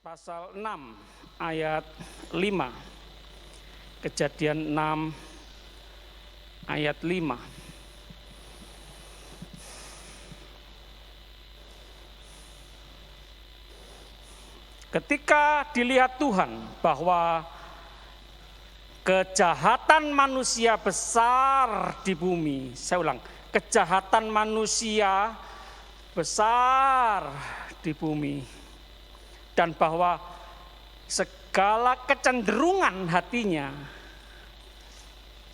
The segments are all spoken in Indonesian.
pasal 6 ayat 5. Kejadian 6 ayat 5. Ketika dilihat Tuhan bahwa kejahatan manusia besar di bumi, saya ulang, kejahatan manusia besar di bumi, dan bahwa segala kecenderungan hatinya,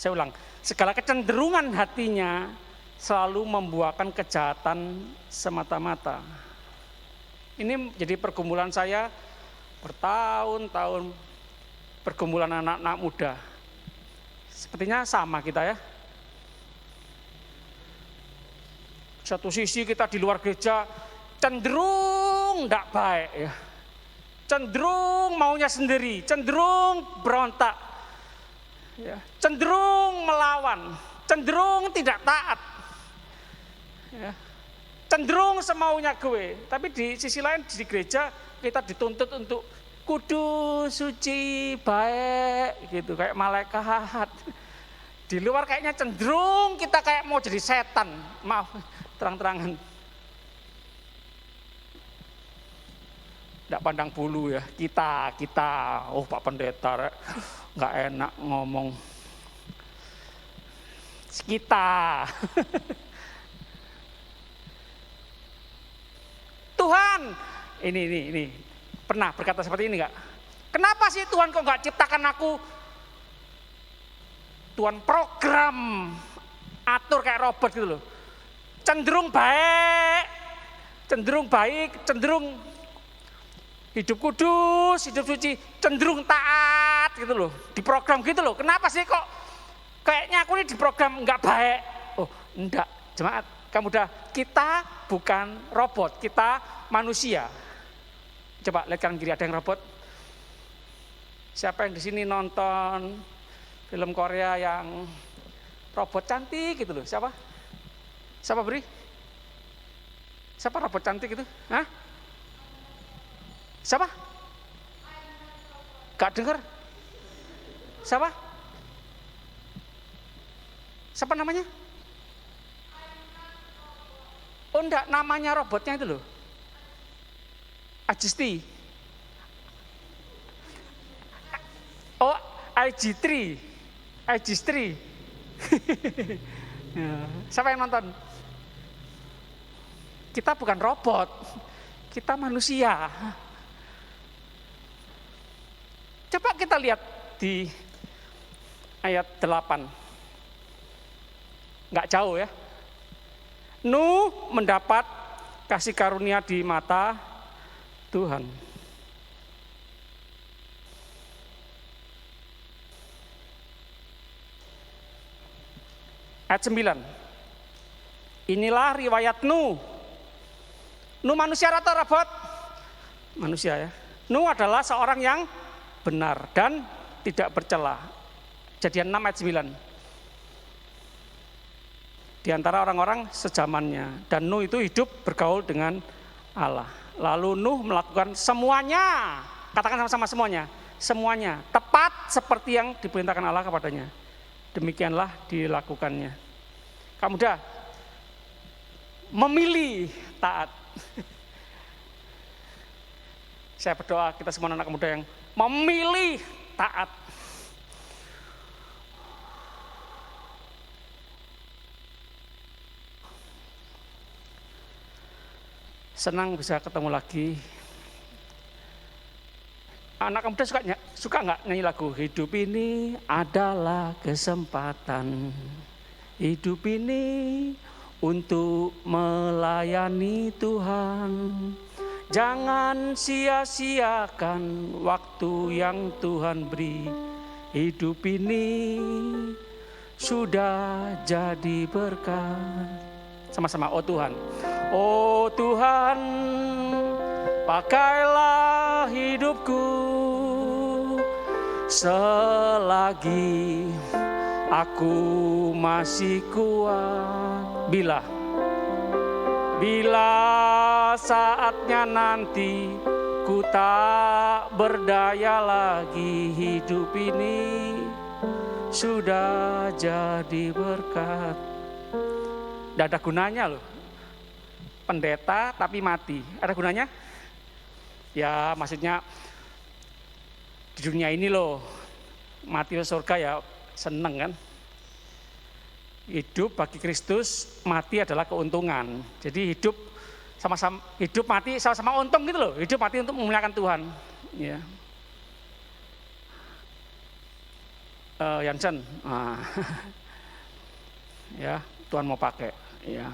saya ulang, segala kecenderungan hatinya selalu membuahkan kejahatan semata-mata. Ini jadi pergumulan saya bertahun-tahun, pergumulan anak-anak muda. Sepertinya sama kita ya. Satu sisi kita di luar gereja cenderung tidak baik ya. Cenderung maunya sendiri, cenderung berontak, ya, cenderung melawan, cenderung tidak taat, ya, cenderung semaunya gue. Tapi di sisi lain di gereja kita dituntut untuk kudus, suci, baik, gitu kayak malaikat. Di luar kayaknya cenderung kita kayak mau jadi setan, maaf terang-terangan. Tidak pandang bulu ya, kita, oh Pak Pendeta, nggak enak ngomong. Kita. Tuhan, ini pernah berkata seperti ini nggak? Kenapa sih Tuhan kok nggak ciptakan aku? Tuhan program atur kayak robot gitu loh. Cenderung baik, cenderung hidup kudus, hidup suci, cenderung taat gitu loh. Diprogram gitu loh. Kenapa sih kok kayaknya aku ini diprogram nggak baik? Oh enggak, jemaat, kamu udah, kita bukan robot, kita manusia. Coba lihat kanan kiri, ada yang robot? Siapa yang di sini nonton film Korea yang robot cantik gitu loh? Siapa? Siapa beri? Siapa robot cantik itu? Hah? Siapa? Gak dengar? Siapa? Siapa namanya? Oh enggak, namanya robotnya itu loh. Ajisti. Oh, IG3. Siapa yang nonton? Kita bukan robot, kita manusia. Coba kita lihat di ayat 8. Nggak jauh ya. Nuh mendapat kasih karunia di mata Tuhan. Ayat 9. Inilah riwayat Nuh. Nuh manusia atau robot? Manusia ya. Nuh adalah seorang yang benar dan tidak bercela. Kejadian 6 ayat 9. Di antara orang-orang sezamannya, dan Nuh itu hidup bergaul dengan Allah. Lalu Nuh melakukan semuanya, katakan sama-sama semuanya tepat seperti yang diperintahkan Allah kepadanya. Demikianlah dilakukannya. Kamu udah memilih taat. Saya berdoa kita semua anak muda yang memilih taat. Senang bisa ketemu lagi. Anak muda suka nggak nyanyi lagu hidup ini adalah kesempatan. Hidup ini untuk melayani Tuhan. Jangan sia-siakan waktu yang Tuhan beri. Hidup ini sudah jadi berkat. Sama-sama, oh Tuhan. Oh Tuhan, pakailah hidupku selagi aku masih kuat. Bila saatnya nanti Ku tak berdaya lagi, hidup ini sudah jadi berkat. Tidak ada gunanya loh, pendeta tapi mati. Ada gunanya? Ya maksudnya di dunia ini loh, mati ke surga ya seneng kan. Hidup bagi Kristus, mati adalah keuntungan. Jadi hidup sama-sama, hidup mati sama-sama untung gitu loh. Hidup mati untuk memuliakan Tuhan. Ya. Jansen, ya Tuhan mau pakai. Ya.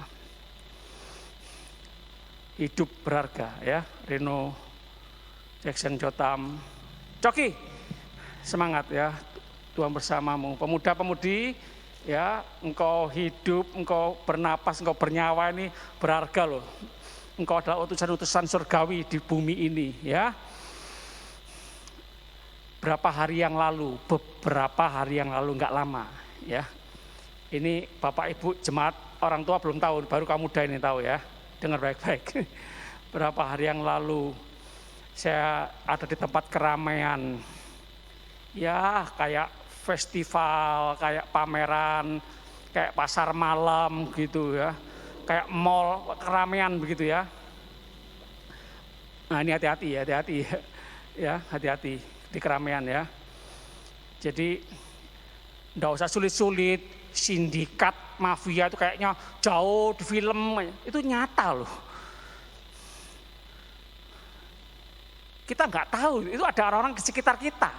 Hidup berharga, ya Reno Jackson Jotam, Coki, semangat ya, Tuhan bersamamu. Pemuda-pemudi, ya engkau hidup, engkau bernapas, engkau bernyawa ini berharga loh. Engkau adalah utusan-utusan surgawi di bumi ini ya. Beberapa hari yang lalu, enggak lama ya. Ini Bapak Ibu jemaat orang tua belum tahu, baru kamu muda ini tahu ya. Dengar baik-baik. Berapa hari yang lalu saya ada di tempat keramaian. Ya kayak festival, kayak pameran, kayak pasar malam gitu ya. Kayak mall, keramaian begitu ya. Nah ini hati-hati ya, hati-hati di keramaian ya. Jadi enggak usah sulit-sulit, sindikat, mafia itu kayaknya jauh di film, itu nyata loh. Kita nggak tahu, itu ada orang-orang di sekitar kita,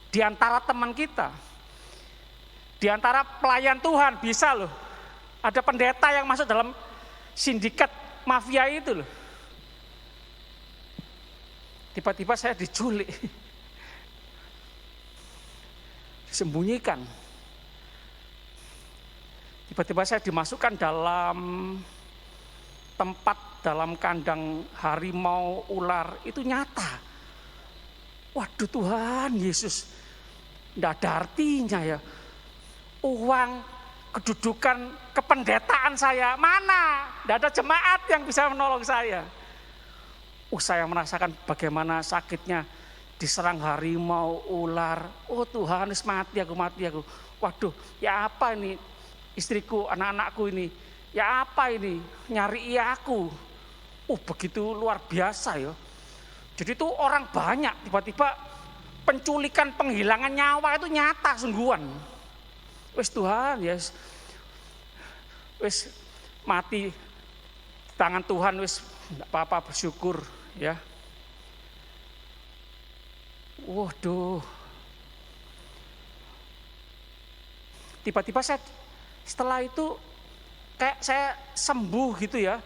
di antara teman kita, di antara pelayan Tuhan bisa loh. Ada pendeta yang masuk dalam sindikat mafia itu loh. Tiba-tiba saya diculik, disembunyikan. Tiba-tiba saya dimasukkan dalam tempat, dalam kandang harimau, ular, itu nyata. Waduh Tuhan Yesus, tidak ada artinya ya. Uang, kedudukan, kependetaan saya, mana? Tidak ada jemaat yang bisa menolong saya. Saya merasakan bagaimana sakitnya diserang harimau, ular. Oh Tuhan, mati aku. Waduh, ya apa ini? Istriku, anak-anakku ini, ya apa ini? Nyari aku. Begitu luar biasa ya. Jadi itu orang banyak, tiba-tiba penculikan, penghilangan nyawa itu nyata sungguhan. Wes Tuhan, yes. Wes mati tangan Tuhan, wes enggak apa-apa, bersyukur ya. Waduh. Tiba-tiba saya setelah itu kayak saya sembuh gitu ya.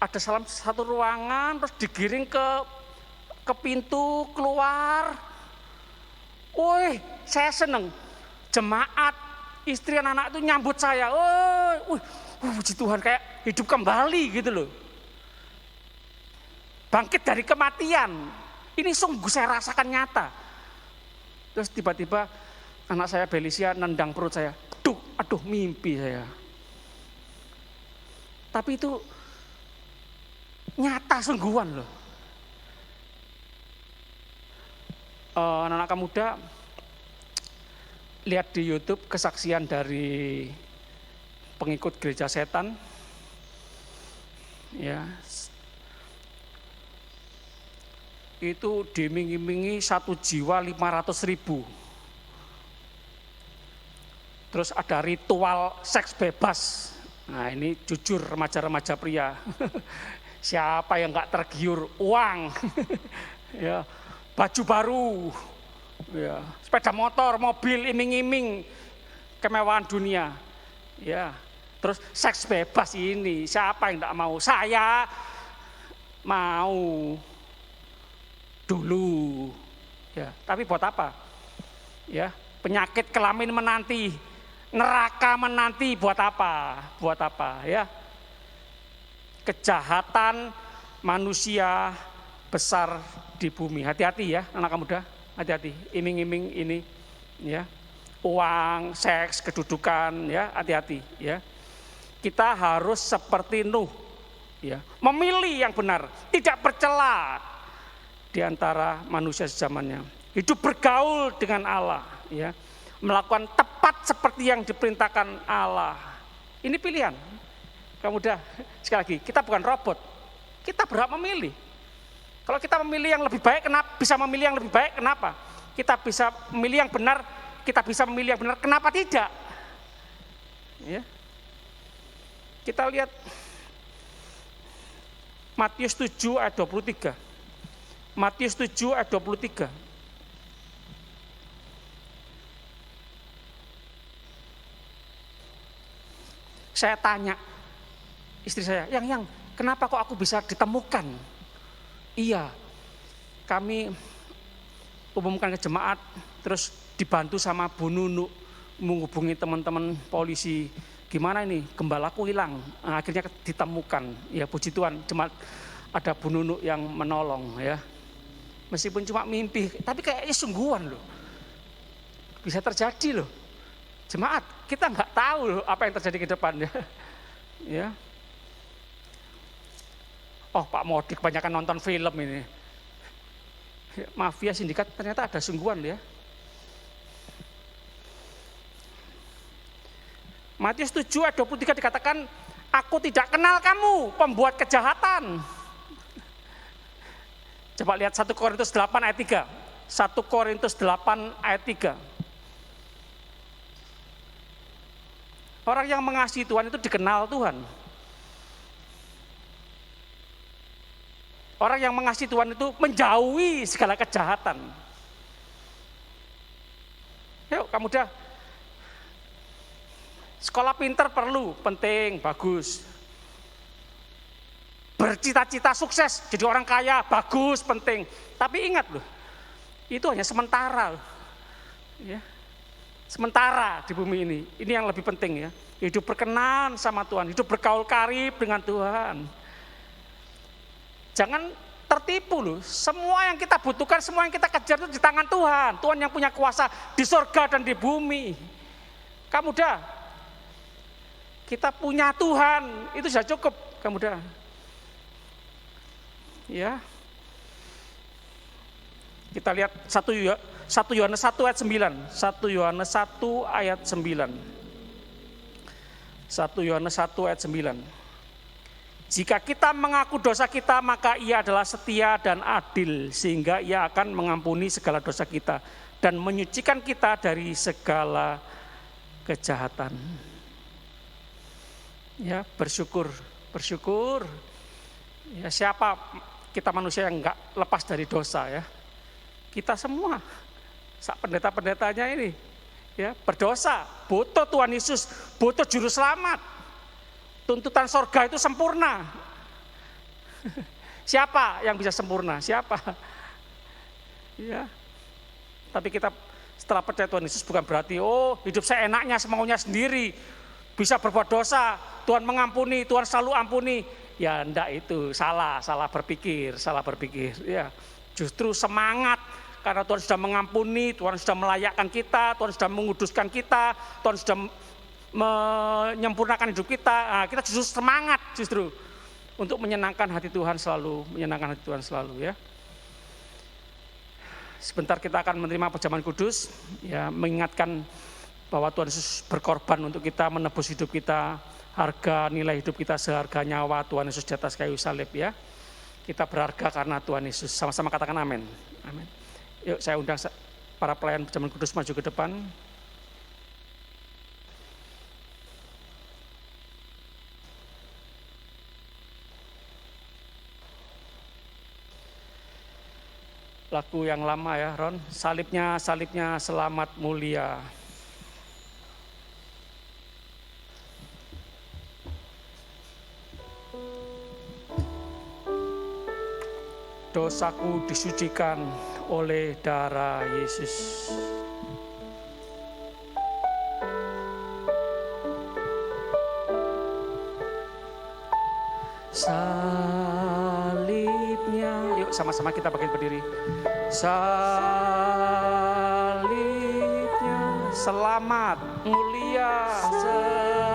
Ada salah satu ruangan terus digiring ke pintu keluar. Woi, saya seneng. Jemaat, istri, anak-anak itu nyambut saya. Puji Tuhan, kayak hidup kembali gitu loh. Bangkit dari kematian. Ini sungguh saya rasakan nyata. Terus tiba-tiba anak saya Belisia nendang perut saya. Aduh mimpi saya. Tapi itu nyata sungguhan loh. Anak-anak muda, lihat di YouTube kesaksian dari pengikut gereja setan. Ya. Itu diiming-imingi 1 jiwa 500.000. Terus ada ritual seks bebas. Nah ini jujur remaja-remaja pria. Siapa yang gak tergiur uang, ya, baju baru, ya, sepeda motor, mobil, iming-iming kemewahan dunia. Ya, terus seks bebas ini, siapa yang gak mau? Saya mau dulu. Ya, tapi buat apa? Ya, penyakit kelamin menanti, neraka menanti, buat apa? Buat apa ya? Kejahatan manusia besar di bumi. Hati-hati ya anak muda, hati-hati. Iming-iming ini ya. Uang, seks, kedudukan ya, hati-hati ya. Kita harus seperti Nuh. ya, memilih yang benar, tidak bercela di antara manusia sezamannya, hidup bergaul dengan Allah, ya, melakukan tepat seperti yang diperintahkan Allah. Ini pilihan. Kemudian sekali lagi, kita bukan robot, kita berhak memilih. Kalau kita memilih yang lebih baik, kenapa bisa memilih yang lebih baik? Kenapa? Kita bisa memilih yang benar, kita bisa memilih yang benar. Kenapa tidak? Ya. Kita lihat Matius 7 ayat 23. Matius 7 ayat 23. Saya tanya istri saya, yang kenapa kok aku bisa ditemukan? Iya, kami umumkan ke jemaat, terus dibantu sama Bu Nunu menghubungi teman-teman polisi. Gimana ini, gembalaku hilang. Nah, akhirnya ditemukan. Ya puji Tuhan, jemaat ada Bu Nunu yang menolong, ya. Meskipun cuma mimpi, tapi kayaknya sungguhan loh. Bisa terjadi loh. Jemaat, kita nggak tahu loh apa yang terjadi ke depannya. Ya. Oh, Pak Modi kebanyakan nonton film ini. Mafia sindikat ternyata ada sungguhan ya. Matius 7 ayat 23 dikatakan, aku tidak kenal kamu, pembuat kejahatan. Coba lihat 1 Korintus 8 ayat 3. 1 Korintus 8 ayat 3. Orang yang mengasihi Tuhan itu dikenal Tuhan. Orang yang mengasihi Tuhan itu menjauhi segala kejahatan. Yuk, kamu udah. Sekolah pinter perlu, penting, bagus. Bercita-cita sukses, jadi orang kaya, bagus, penting. Tapi ingat loh, itu hanya sementara. Ya. Sementara di bumi ini yang lebih penting ya. Hidup berkenan sama Tuhan, hidup bergaul karib dengan Tuhan. Jangan tertipu loh, semua yang kita butuhkan, semua yang kita kejar itu di tangan Tuhan. Tuhan yang punya kuasa di surga dan di bumi. Kamu udah, kita punya Tuhan, itu sudah cukup. Kamu udah. Ya. Kita lihat 1 Yohanes 1 ayat 9. 1 Yohanes 1 ayat 9. 1 Yohanes 1 ayat 9. Jika kita mengaku dosa kita, maka Ia adalah setia dan adil, sehingga Ia akan mengampuni segala dosa kita dan menyucikan kita dari segala kejahatan. Ya, bersyukur. Ya, siapa kita manusia yang enggak lepas dari dosa ya? Kita semua, pendeta-pendetanya ini, ya berdosa, butuh Tuhan Yesus, butuh juru selamat. Tuntutan sorga itu sempurna. Siapa yang bisa sempurna? Siapa? Ya. Tapi kita setelah percaya Tuhan Yesus bukan berarti hidup saya enaknya semaunya sendiri, bisa berbuat dosa, Tuhan mengampuni, Tuhan selalu ampuni. Ya enggak, itu salah berpikir. Ya, justru semangat karena Tuhan sudah mengampuni, Tuhan sudah melayakkan kita, Tuhan sudah menguduskan kita, Tuhan sudah menyempurnakan hidup kita. Nah, kita justru semangat untuk menyenangkan hati Tuhan selalu, ya. Sebentar kita akan menerima perjamuan kudus, ya, mengingatkan bahwa Tuhan Yesus berkorban untuk kita, menebus hidup kita. Harga nilai hidup kita seharga nyawa Tuhan Yesus di atas kayu salib, ya. Kita berharga karena Tuhan Yesus. Sama-sama katakan amin. Amin. Yuk, saya undang para pelayan perjamuan kudus maju ke depan. Lagu yang lama ya, Ron. Salibnya selamat mulia. Dosaku disucikan oleh darah Yesus. Salibnya, yuk sama-sama kita bangkit berdiri. Salibnya selamat mulia, selamat.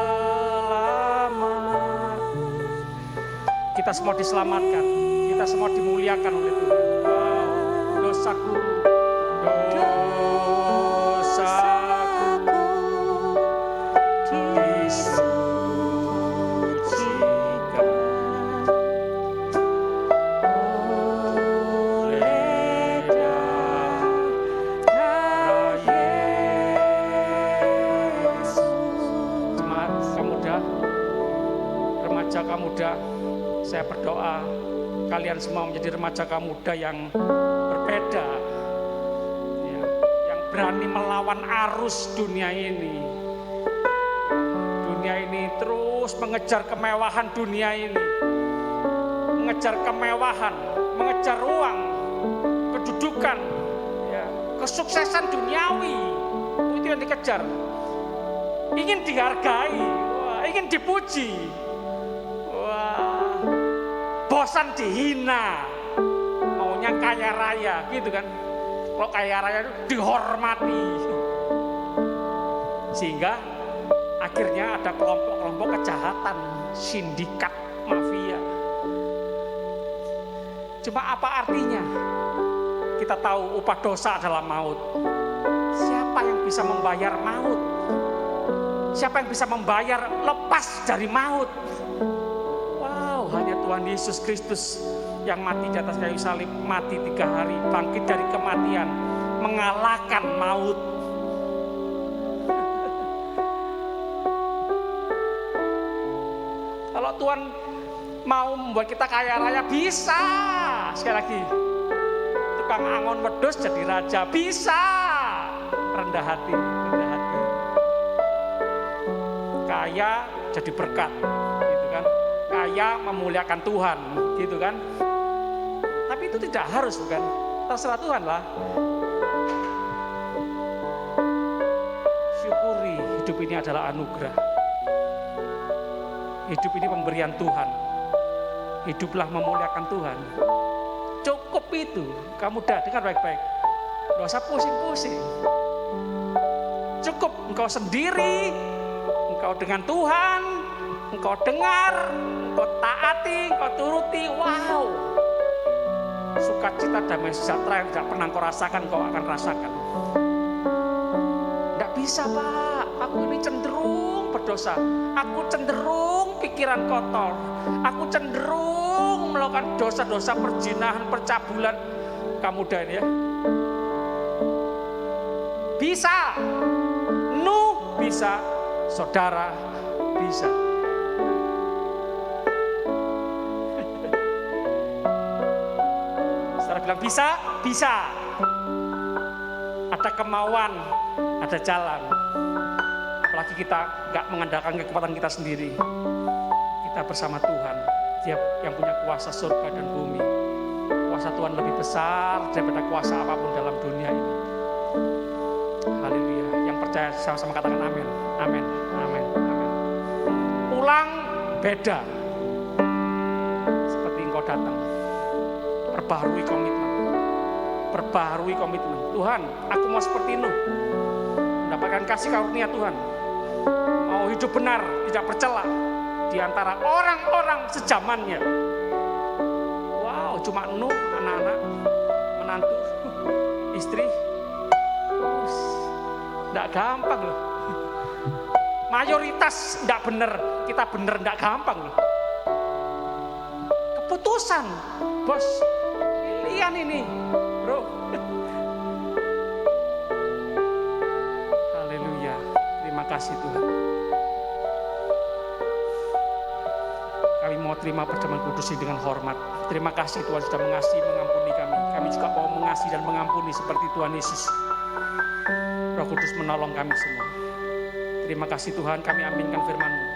kita semua diselamatkan, kita semua dimuliakan oleh Tuhan. Wow, dosaku disucikan oleh darah Yesus. Jemaat pemuda, remaja pemuda, saya berdoa kalian semua menjadi remaja muda yang berbeda, ya, yang berani melawan arus dunia ini. Dunia ini terus mengejar kemewahan dunia ini, mengejar kemewahan, mengejar uang, kedudukan, ya, kesuksesan duniawi, itu yang dikejar. Ingin dihargai, wah, ingin dipuji, wah, bosan dihina, maunya kaya raya, gitu kan? Kalau kaya raya itu dihormati, sehingga akhirnya ada kelompok-kelompok kejahatan, sindikat, mafia. Cuma apa artinya? Kita tahu upah dosa adalah maut. Siapa yang bisa membayar maut? Siapa yang bisa membayar lepas dari maut? Wow, hanya Tuhan Yesus Kristus yang mati di atas kayu salib, mati 3 hari, bangkit dari kematian, mengalahkan maut. Kalau Tuhan mau membuat kita kaya raya, bisa. Sekali lagi, tukang angon wedhus jadi raja, bisa. Rendah hati, rendah hati. Kaya jadi berkat, gitu kan? Kaya memuliakan Tuhan, gitu kan? Tapi itu tidak harus, bukan? Terserah Tuhan lah. Syukuri hidup ini adalah anugerah. Hidup ini pemberian Tuhan. Hiduplah memuliakan Tuhan. Cukup itu. Kamu dengar baik-baik. Gak usah pusing-pusing. Cukup engkau sendiri, engkau dengan Tuhan, engkau dengar, engkau taati, engkau turuti. Wow. Sukacita damai sejahtera yang tidak pernah engkau rasakan, engkau akan rasakan. Tidak bisa, Pak. Aku ini cenderung berdosa. Aku cenderung pikiran kotor. Aku cenderung melakukan dosa-dosa perzinahan, percabulan. Kamu udah ini ya. Bisa. Nuh bisa. Saudara bisa. Saudara bilang bisa? Bisa. Ada kemauan, ada jalan. Apalagi kita gak mengandalkan kekuatan kita sendiri. Kita bersama Tuhan. Dia yang punya kuasa surga dan bumi. Kuasa Tuhan lebih besar daripada kuasa apapun dalam dunia ini. Haleluya. Yang percaya sama-sama katakan amin. Amin. Amin. Amin. Pulang beda. Seperti engkau datang. Perbaharui komitmen. Perbaharui komitmen. Tuhan, aku mau seperti Nuh. Mendapatkan kasih karunia Tuhan. Mau hidup benar, tidak bercela di antara orang-orang sejamannya. Wow, cuma Nuh, anak-anak, menantu, istri. Tidak gampang loh. Mayoritas tidak benar, kita benar tidak gampang loh. Keputusan, bos, pilihan ini, bro. Haleluya, terima kasih Tuhan. Kami mau terima perjamuan kudus ini dengan hormat. Terima kasih Tuhan sudah mengasihi, mengampuni kami. Kami juga mau mengasihi dan mengampuni seperti Tuhan Yesus. Roh Kudus menolong kami semua. Terima kasih Tuhan, kami aminkan firman-Mu.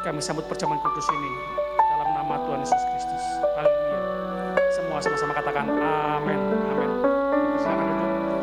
Kami sambut perjamuan kudus ini dalam nama Tuhan Yesus Kristus. Haleluya. Semua sama-sama katakan amin. Amin.